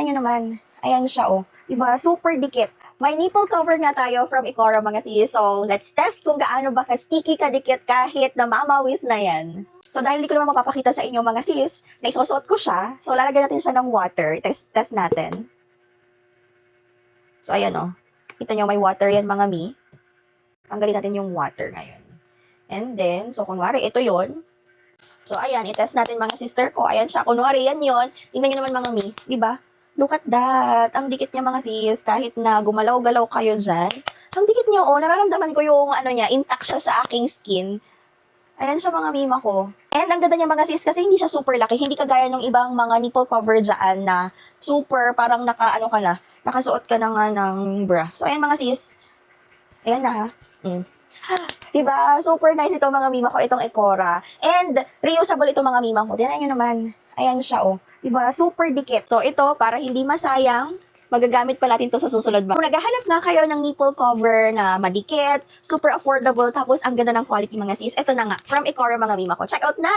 nyo naman. Ayan siya, oh. Diba? Super dikit. May nipple cover nga tayo from Ecora, mga sis. So, let's test kung gaano ba ka-sticky kadikit kahit na mamawis na yan. So, dahil hindi ko naman mapapakita sa inyo, mga sis, na isusuot ko siya. So, lalagyan natin siya ng water. Test natin. So, ayan, oh. Kita nyo, may water yan, mga mi. Tanggalin natin yung water ngayon. And then, so, kunwari, ito yon. So, ayan, itest natin, mga sister ko. Ayan siya. Kunwari, yan yon. Tingnan nyo naman, mga mi. Diba? Look at that. Ang dikit niya, mga sis. Kahit na gumalaw-galaw kayo dyan. Ang dikit niya, oh. Nararamdaman ko yung, ano niya, intact siya sa aking skin. Ayan siya, mga mima ko. And ang ganda niya, mga sis, kasi hindi siya super laki. Hindi kagaya ng ibang mga nipple cover dyan na super, parang nakasuot ka na nga ng bra. So, ayan, mga sis. Ayan na, ha. Diba? Super nice ito, mga mima ko, itong Ecora. And reusable ito, mga mima ko. Tingnan nyo naman. Ayan siya, oh. Diba? Super dikit. So, ito, para hindi masayang, magagamit pa natin to sa susunod. Kung naghahanap nga kayo ng nipple cover na madikit, super affordable, tapos ang ganda ng quality, mga sis, ito na nga. From Ecora, mga mima ko. Check out na!